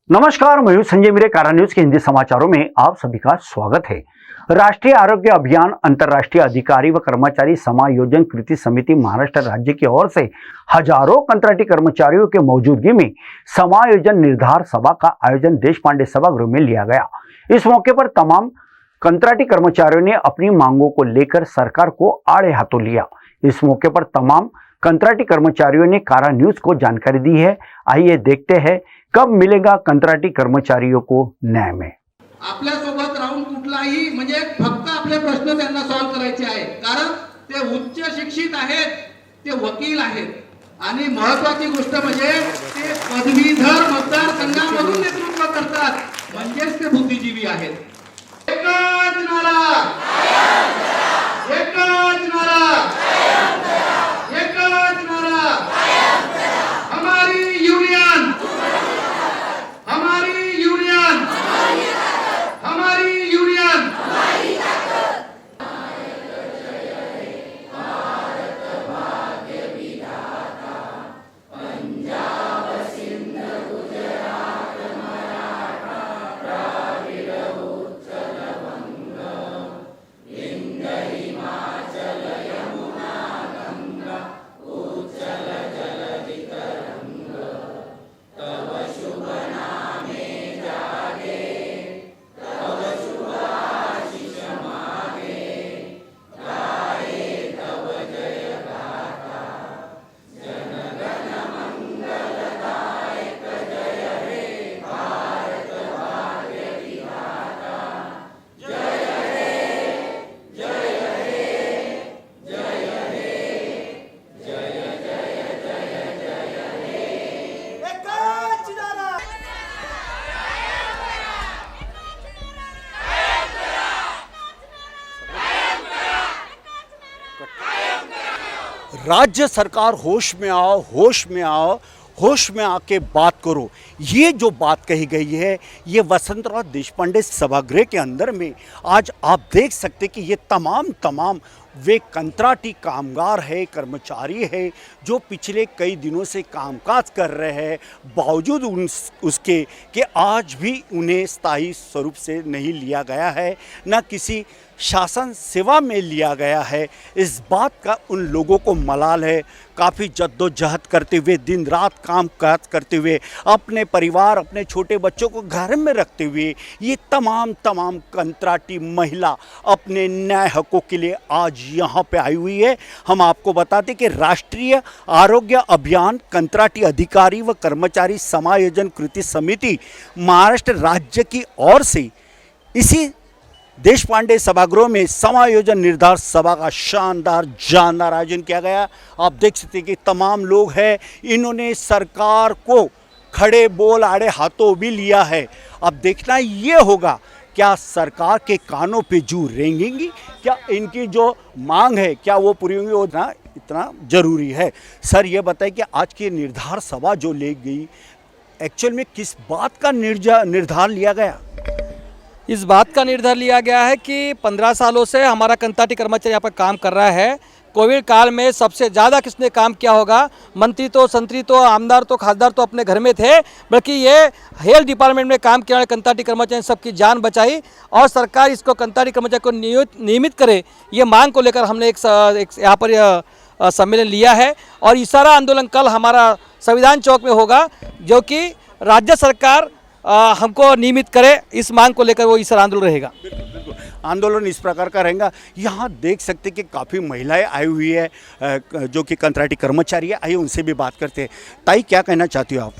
नमस्कार, मैं हूं संजय मिरे। कारा न्यूज के हिंदी समाचारों में आप सभी का स्वागत है। राष्ट्रीय आरोग्य अभियान अंतर्राष्ट्रीय अधिकारी व कर्मचारी समायोजन कृति समिति महाराष्ट्र राज्य की ओर से हजारों कंत्राटी कर्मचारियों के मौजूदगी में समायोजन निर्धार सभा का आयोजन देश पांडे सभागृह में लिया गया। इस मौके पर तमाम कंत्राटी कर्मचारियों ने अपनी मांगों को लेकर सरकार को आड़े हाथों लिया। इस मौके पर तमाम कंत्राटी कर्मचारियों ने कारा न्यूज को जानकारी दी है। आइए देखते हैं कब मिलेगा कंत्राटी कर्मचारियों को न्याय में। आपल्या सोबत राहून कुठलाही म्हणजे फक्त आपले प्रश्न त्यांना सॉल्व करायचे आहे, कारण ते उच्च शिक्षित आहेत, ते वकील आहेत आणि महत्त्वाची गोष्ट म्हणजे ते पदवीधर मतदारसंघामधून नेतृत्व करतात, म्हणजेच ते बुद्धिजीवी आहेत। एकच नारा, एकच नारा, एकच नारा, हमारी यूनियन, हमारी यूनियन, हमारी यूनियन। राज्य सरकार होश में आओ, होश में आओ, होश में आके बात करो। ये जो बात कही गई है, ये वसंतराव देशपांडे सभागृह के अंदर में आज आप देख सकते कि ये तमाम वे कंत्राटी कामगार है, कर्मचारी है, जो पिछले कई दिनों से कामकाज कर रहे हैं, बावजूद उसके कि आज भी उन्हें स्थायी स्वरूप से नहीं लिया गया है, न किसी शासन सेवा में लिया गया है। इस बात का उन लोगों को मलाल है। काफ़ी जद्दोजहद करते हुए, दिन रात काम काज करते हुए, अपने परिवार, अपने छोटे बच्चों को घर में रखते हुए ये तमाम कंत्राटी महिला अपने न्याय हकों के लिए आज यहाँ पे आई हुई है। हम आपको बताते कि राष्ट्रीय आरोग्य अभियान कंत्राटी अधिकारी व कर्मचारी समायोजन कृति समिति महाराष्ट्र राज्य की ओर से इसी देश पांडे सभागृह में समायोजन निर्धार सभा का शानदार आयोजन किया गया। आप देख सकते हैं कि तमाम लोग हैं, इन्होंने सरकार को खड़े बोल आड़े हाथों भी लिया है। अब देखना ये होगा क्या सरकार के कानों पे जू रेंगेंगी, क्या इनकी जो मांग है क्या वो पूरी होंगी, वो इतना जरूरी है। सर ये बताएं कि आज की निर्धार सभा जो ले गई, एक्चुअल में किस बात का निर्धार लिया गया? इस बात का निर्धार लिया गया है कि 15 सालों से हमारा कंत्राटी कर्मचारी यहाँ पर काम कर रहा है। कोविड काल में सबसे ज़्यादा किसने काम किया होगा? मंत्री तो, संतरी तो, आमदार तो, खासदार तो अपने घर में थे, बल्कि ये हेल्थ डिपार्टमेंट में काम किया वाले कंत्राटी कर्मचारी सबकी जान बचाई और सरकार इसको कंत्राटी कर्मचारी को नियमित करे, ये मांग को लेकर हमने एक यहाँ पर सम्मेलन लिया है। और इशारा आंदोलन कल हमारा संविधान चौक में होगा, जो कि राज्य सरकार हमको नियमित करे, इस मांग को लेकर वो इस आंदोलन रहेगा। बिल्कुल आंदोलन इस प्रकार का रहेगा। यहाँ देख सकते कि काफ़ी महिलाएं आई हुई है, जो कि कंत्राटी कर्मचारी है। आइए उनसे भी बात करते हैं। ताई, क्या कहना चाहती हो आप?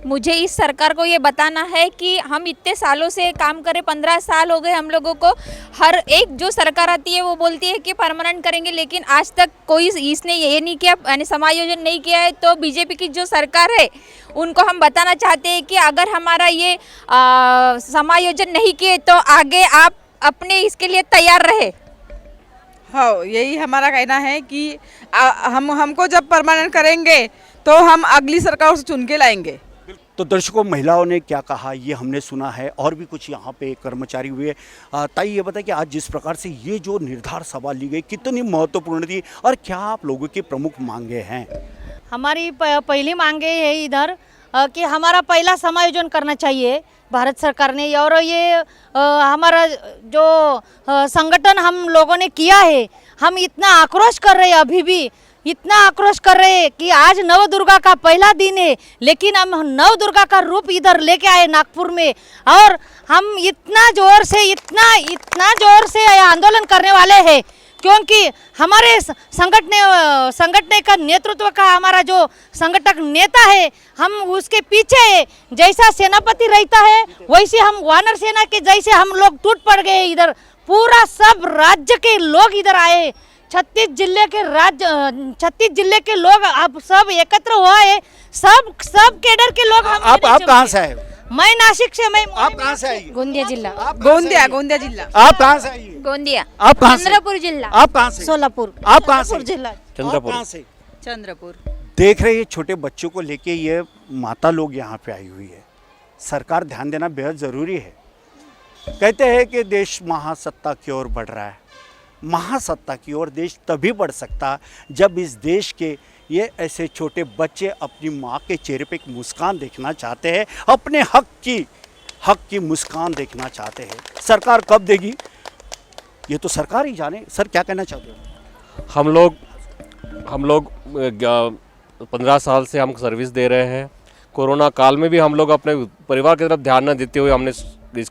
मुझे इस सरकार को ये बताना है कि हम इतने सालों से काम करें, 15 साल हो गए हम लोगों को। हर एक जो सरकार आती है वो बोलती है कि परमानेंट करेंगे, लेकिन आज तक कोई इसने ये नहीं किया, यानी समायोजन नहीं किया है। तो बीजेपी की जो सरकार है उनको हम बताना चाहते हैं कि अगर हमारा ये समायोजन नहीं किए तो आगे आप अपने इसके लिए तैयार रहे। हाँ, यही हमारा कहना है कि हमको जब परमानेंट करेंगे तो हम अगली सरकार से चुन के लाएंगे। तो दर्शकों, महिलाओं ने क्या कहा ये हमने सुना है, और भी कुछ यहाँ पे कर्मचारी हुए। ताई ये बताए कि आज जिस प्रकार से ये जो निर्धार सभा ली गई कितनी महत्वपूर्ण थी और क्या आप लोगों की प्रमुख मांगे हैं? हमारी पहली मांगे है इधर कि हमारा पहला समायोजन करना चाहिए भारत सरकार ने, और ये हमारा जो संगठन हम लोगों ने किया है, हम इतना आक्रोश कर रहे हैं, अभी भी इतना आक्रोश कर रहे हैं कि आज नव दुर्गा का पहला दिन है, लेकिन हम नव दुर्गा का रूप इधर लेके आए नागपुर में, और हम इतना जोर से आंदोलन करने वाले हैं, क्योंकि हमारे संगठन का नेतृत्व का हमारा जो संगठक नेता है, हम उसके पीछे है। जैसा सेनापति रहता है वैसे हम वानर सेना के जैसे हम लोग टूट पड़ गए। इधर पूरा सब राज्य के लोग इधर आए, 36 जिले के लोग अब सब एकत्र हुआ है, सब कैडर के लोग। आप कहाँ से आए? मैं नासिक से। मैं आप कहाँ से आई? गोंदिया जिला। गोंदिया जिला। आप कहाँ से आई? गोंदिया। आप कहाँ से? चंद्रपुर जिला। आप कहाँ से? सोलापुर। आप कहाँ से? जिला। आप कहाँ से? चंद्रपुर। देख रहे हैं छोटे बच्चों को लेके ये माता लोग यहाँ पे आई हुई है। सरकार ध्यान देना बेहद ज़रूरी है। कहते हैं कि देश महासत्ता की ओर बढ़ रहा है। महासत्ता की ओर देश तभी बढ़ सकता जब इस देश के ये ऐसे छोटे बच्चे अपनी माँ के चेहरे पे एक मुस्कान देखना चाहते हैं, अपने हक की मुस्कान देखना चाहते हैं। सरकार कब देगी ये तो सरकार ही जाने। सर क्या कहना चाहते हो? हम लोग 15 साल से हम सर्विस दे रहे हैं। कोरोना काल में भी हम लोग अपने परिवार की तरफ ध्यान न देते हुए हमने इस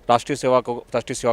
राष्ट्रीय सेवा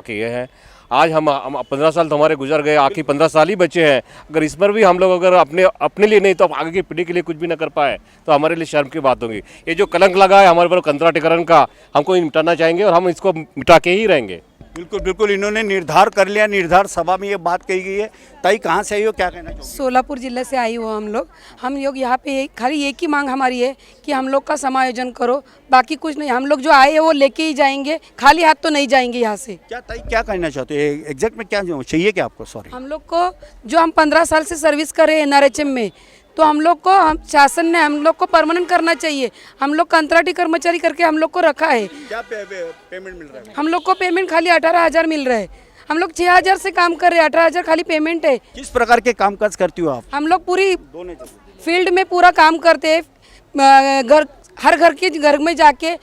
किए हैं। आज हम 15 साल तो हमारे गुजर गए, आखिरी 15 साल ही बचे हैं। अगर इस पर भी हम लोग अगर अपने लिए नहीं तो आगे की पीढ़ी के लिए कुछ भी ना कर पाए तो हमारे लिए शर्म की बात होगी। ये जो कलंक लगा है हमारे पर कंत्राटीकरण का, हमको मिटाना चाहेंगे और हम इसको मिटा के ही रहेंगे। बिल्कुल इन्होंने निर्धार कर लिया। निर्धार सभा में ये बात कही गई है। ताई कहाँ से आई हो, क्या कहना चाहोगे? सोलापुर जिले से आई हो हम लोग यहाँ पे खाली एक ही मांग हमारी है कि हम लोग का समायोजन करो, बाकी कुछ नहीं। हम लोग जो आए हैं वो लेके ही जाएंगे, खाली हाथ तो नहीं जाएंगे यहाँ से। क्या ताई क्या कहना चाहते हैं? एग्जैक्ट में क्या चाहिए क्या आपको? सॉरी, हम लोग को जो हम 15 साल से सर्विस कर रहे हैं NRHM में, तो हम लोग को शासन ने हम लोग को परमानेंट करना चाहिए। हम लोग कंत्राटी कर्मचारी करके हम लोग को रखा है। क्या पेमेंट मिल रहा है? हम लोग को पेमेंट खाली 18,000 मिल रहा है। हम लोग 6,000 से काम कर रहे हैं, 18,000 खाली पेमेंट है। किस प्रकार के कामकाज करती हो आप? हम लोग पूरी फील्ड में पूरा काम करते हैं। हर घर में जाके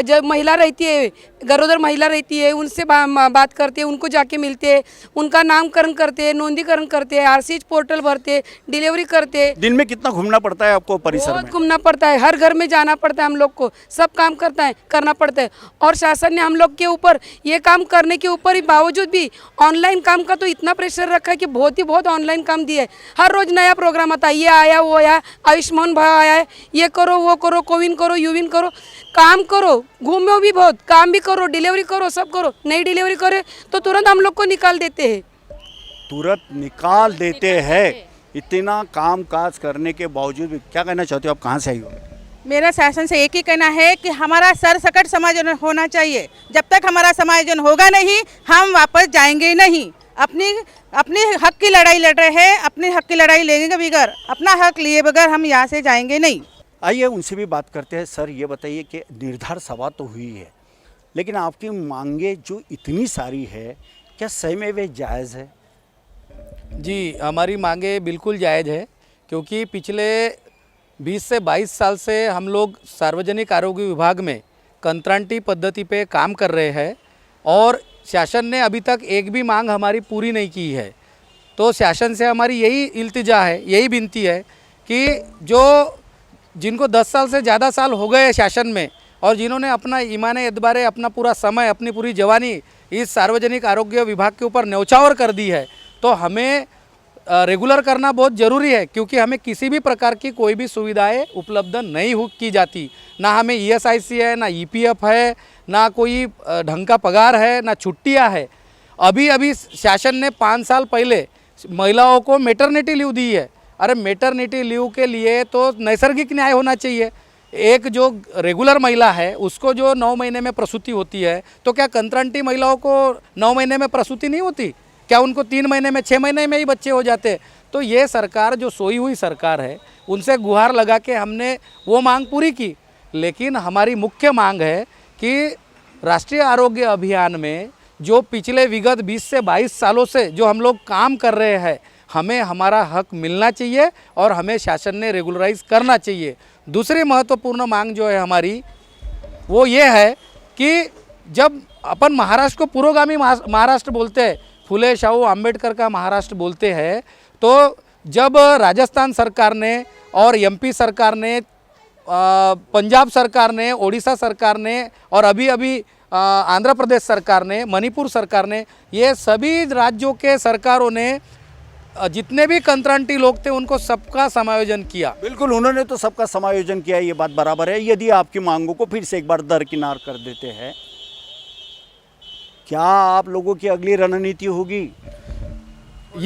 जब महिला रहती है, गरोदर महिला रहती है, उनसे बात करते हैं, उनको जाके मिलते हैं, उनका नामकरण करते हैं, नोंदीकरण करते हैं, RCH पोर्टल भरते हैं, डिलीवरी करते हैं। दिन में कितना घूमना पड़ता है आपको परिसर में? बहुत घूमना पड़ता है, हर घर में जाना पड़ता है हम लोग को, सब काम करना पड़ता है। और शासन ने हम लोग के ऊपर ये काम करने के ऊपर ही बावजूद भी ऑनलाइन काम का तो इतना प्रेशर रखा है कि बहुत ऑनलाइन काम दिया है। हर रोज नया प्रोग्राम आता है, ये आया वो आया, आयुष्मान भारत आया है, ये करो वो करो, कोविन करो, यूविन करो, काम करो, घूमो भी बहुत, काम भी करो, डिलीवरी करो, सब करो। नई डिलीवरी करे तो तुरंत हम लोग को निकाल देते हैं। इतना काम काज करने के बावजूद भी क्या कहना चाहते हो आप? कहाँ से आई हो? मेरा शासन से एक ही कहना है कि हमारा सरसकट समायोजन होना चाहिए। जब तक हमारा समायोजन होगा नहीं, हम वापस जाएंगे नहीं। अपनी हक की लड़ाई लड़ रहे हैं, अपने हक की लड़ाई लेंगे बगैर, अपना हक लिए बगैर हम यहाँ से जाएंगे नहीं। आइए उनसे भी बात करते हैं। सर ये बताइए कि निर्धार सभा तो हुई है, लेकिन आपकी मांगे जो इतनी सारी है, क्या सही में वे जायज़ है? जी, हमारी मांगे बिल्कुल जायज़ है, क्योंकि पिछले 20 से 22 साल से हम लोग सार्वजनिक आरोग्य विभाग में कंत्राटी पद्धति पे काम कर रहे हैं और शासन ने अभी तक एक भी मांग हमारी पूरी नहीं की है। तो शासन से हमारी यही इल्तिजा है, यही विनती है कि जिनको 10 साल से ज़्यादा साल हो गए शासन में और जिन्होंने अपना ईमान एतबारे, अपना पूरा समय, अपनी पूरी जवानी इस सार्वजनिक आरोग्य विभाग के ऊपर न्यौछावर कर दी है, तो हमें रेगुलर करना बहुत ज़रूरी है, क्योंकि हमें किसी भी प्रकार की कोई भी सुविधाएं उपलब्ध नहीं की जाती। ना हमें ESIC है, ना EPF है, ना कोई ढंग का पगार है, ना छुट्टियां है। अभी शासन ने 5 साल पहले महिलाओं को मैटरनिटी लीव दी है। अरे मैटरनिटी लीव के लिए तो नैसर्गिक न्याय होना चाहिए। एक जो रेगुलर महिला है उसको जो 9 महीने में प्रसूति होती है, तो क्या कंत्राटी महिलाओं को 9 महीने में प्रसूति नहीं होती? क्या उनको 3 महीने में, 6 महीने में ही बच्चे हो जाते? तो ये सरकार जो सोई हुई सरकार है, उनसे गुहार लगा के हमने वो मांग पूरी की। लेकिन हमारी मुख्य मांग है कि राष्ट्रीय आरोग्य अभियान में जो पिछले विगत 20 से 22 सालों से जो हम लोग काम कर रहे हैं, हमें हमारा हक मिलना चाहिए और हमें शासन ने रेगुलराइज करना चाहिए। दूसरी महत्वपूर्ण मांग जो है हमारी वो ये है कि जब अपन महाराष्ट्र को पुरोगामी महाराष्ट्र बोलते हैं, फुले शाहू आम्बेडकर का महाराष्ट्र बोलते हैं, तो जब राजस्थान सरकार ने और एमपी सरकार ने, पंजाब सरकार ने, ओडिशा सरकार ने और अभी आंध्र प्रदेश सरकार ने, मणिपुर सरकार ने, ये सभी राज्यों के सरकारों ने जितने भी कंत्राटी लोग थे उनको सबका समायोजन किया। बिल्कुल, उन्होंने तो सबका समायोजन किया, ये बात बराबर है। यदि आपकी मांगों को फिर से एक बार दरकिनार कर देते हैं, क्या आप लोगों की अगली रणनीति होगी?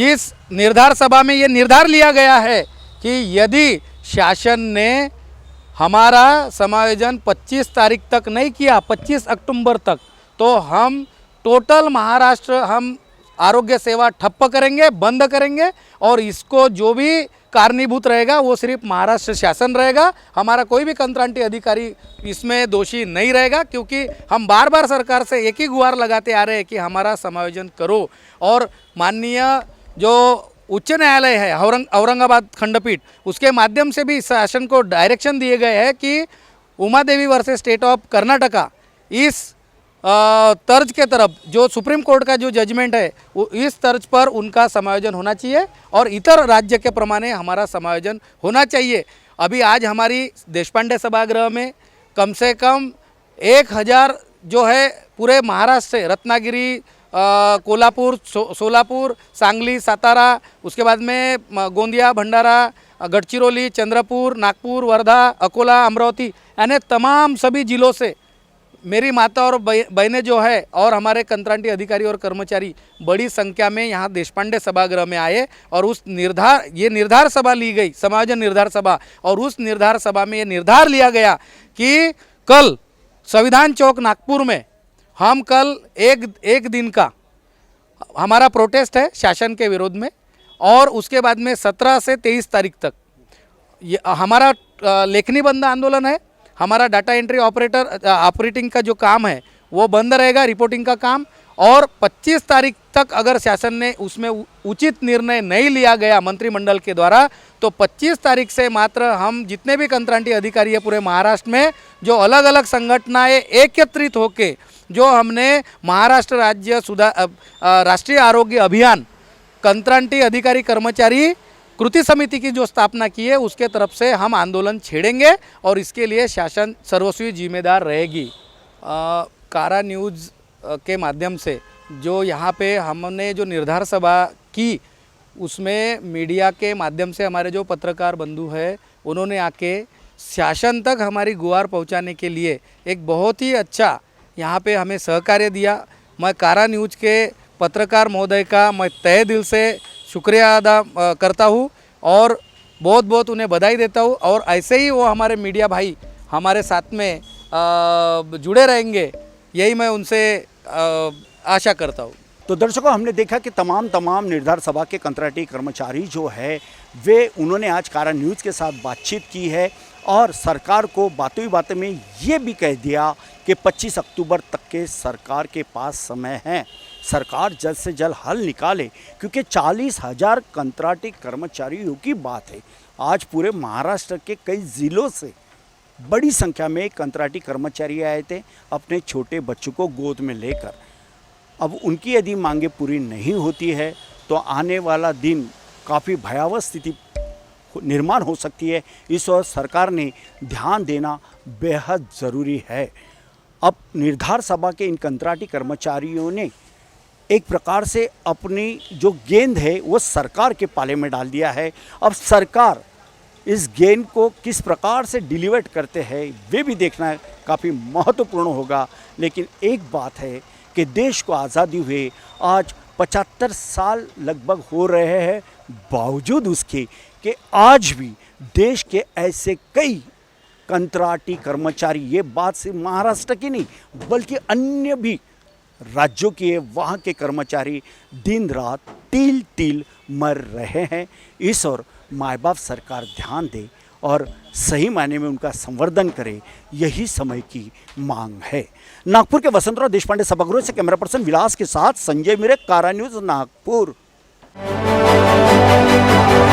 इस निर्धार सभा में ये निर्धार लिया गया है कि यदि शासन ने हमारा समायोजन 25 तारीख तक नहीं किया, 25 अक्टूबर तक, तो हम टोटल महाराष्ट्र हम आरोग्य सेवा ठप्प करेंगे, बंद करेंगे और इसको जो भी कारणीभूत रहेगा वो सिर्फ महाराष्ट्र शासन रहेगा। हमारा कोई भी कंत्राटी अधिकारी इसमें दोषी नहीं रहेगा, क्योंकि हम बार बार सरकार से एक ही गुहार लगाते आ रहे हैं कि हमारा समायोजन करो। और माननीय जो उच्च न्यायालय है औरंगाबाद खंडपीठ, उसके माध्यम से भी शासन को डायरेक्शन दिए गए हैं कि Uma Devi versus state of Karnataka इस तर्ज के तरफ जो सुप्रीम कोर्ट का जो जजमेंट है इस तर्ज पर उनका समायोजन होना चाहिए और इतर राज्य के प्रमाणे हमारा समायोजन होना चाहिए। अभी आज हमारी देशपांडे सभागृह में कम से कम 1000 जो है पूरे महाराष्ट्र से, रत्नागिरी, कोल्हापुर, सोलापुर, सांगली, सातारा, उसके बाद में गोंदिया, भंडारा, गढ़चिरौली, चंद्रपुर, नागपुर, वर्धा, अकोला, अमरावती, यानी तमाम सभी जिलों से मेरी माता और बहनें जो है और हमारे कंत्राटी अधिकारी और कर्मचारी बड़ी संख्या में यहाँ देशपांडे सभागृह में आए और उस निर्धार सभा ली गई, समायोजन निर्धार सभा, और उस निर्धार सभा में ये निर्धार लिया गया कि कल संविधान चौक नागपुर में हम कल एक दिन का हमारा प्रोटेस्ट है शासन के विरोध में, और उसके बाद में 17 से 23 तारीख तक ये हमारा लेखनी बंद आंदोलन है। हमारा डाटा एंट्री ऑपरेटिंग का जो काम है वो बंद रहेगा, रिपोर्टिंग का काम, और 25 तारीख तक अगर शासन ने उसमें उचित निर्णय नहीं लिया गया मंत्रिमंडल के द्वारा, तो 25 तारीख से मात्र हम जितने भी कंत्राटी अधिकारी है पूरे महाराष्ट्र में, जो अलग अलग संगठनाएं एकत्रित होके जो हमने महाराष्ट्र राज्य राष्ट्रीय आरोग्य अभियान कंत्राटी अधिकारी कर्मचारी कृति समिति की जो स्थापना की है उसके तरफ से हम आंदोलन छेड़ेंगे और इसके लिए शासन सर्वस्वी जिम्मेदार रहेगी। कारा न्यूज़ के माध्यम से जो यहाँ पे हमने जो निर्धार सभा की उसमें मीडिया के माध्यम से हमारे जो पत्रकार बंधु हैं उन्होंने आके शासन तक हमारी गुहार पहुँचाने के लिए एक बहुत ही अच्छा यहाँ पे हमें सहकार्य दिया। मैं कारा न्यूज़ के पत्रकार महोदय का मैं तहे दिल से शुक्रिया अदा करता हूँ और बहुत बहुत उन्हें बधाई देता हूँ, और ऐसे ही वो हमारे मीडिया भाई हमारे साथ में जुड़े रहेंगे, यही मैं उनसे आशा करता हूँ। तो दर्शकों, हमने देखा कि तमाम निर्धार सभा के कंत्राटी कर्मचारी जो है वे उन्होंने आज कारा न्यूज़ के साथ बातचीत की है और सरकार को बातों ही बातों में ये भी कह दिया कि 25 अक्टूबर तक के सरकार के पास समय है, सरकार जल्द से जल्द हल निकाले, क्योंकि 40,000 कंत्राटी कर्मचारियों की बात है। आज पूरे महाराष्ट्र के कई ज़िलों से बड़ी संख्या में कंत्राटी कर्मचारी आए थे अपने छोटे बच्चों को गोद में लेकर। अब उनकी यदि मांगें पूरी नहीं होती है तो आने वाला दिन काफ़ी भयावह स्थिति निर्माण हो सकती है। इस ओर सरकार ने ध्यान देना बेहद ज़रूरी है। अब निर्धार सभा के इन कंत्राटी कर्मचारियों ने एक प्रकार से अपनी जो गेंद है वो सरकार के पाले में डाल दिया है। अब सरकार इस गेंद को किस प्रकार से डिलीवर करते हैं वे भी देखना काफ़ी महत्वपूर्ण होगा। लेकिन एक बात है कि देश को आज़ादी हुए आज 75 साल लगभग हो रहे हैं, बावजूद उसके कि आज भी देश के ऐसे कई कंत्राटी कर्मचारी, ये बात सिर्फ महाराष्ट्र की नहीं बल्कि अन्य भी राज्यों के वहाँ के कर्मचारी दिन रात तिल तिल मर रहे हैं। इस और माँ बाप सरकार ध्यान दे और सही मायने में उनका संवर्धन करे, यही समय की मांग है। नागपुर के वसंतराव देशपांडे सभागृह से कैमरा पर्सन विलास के साथ संजय मिरे, कारा न्यूज़, नागपुर। है।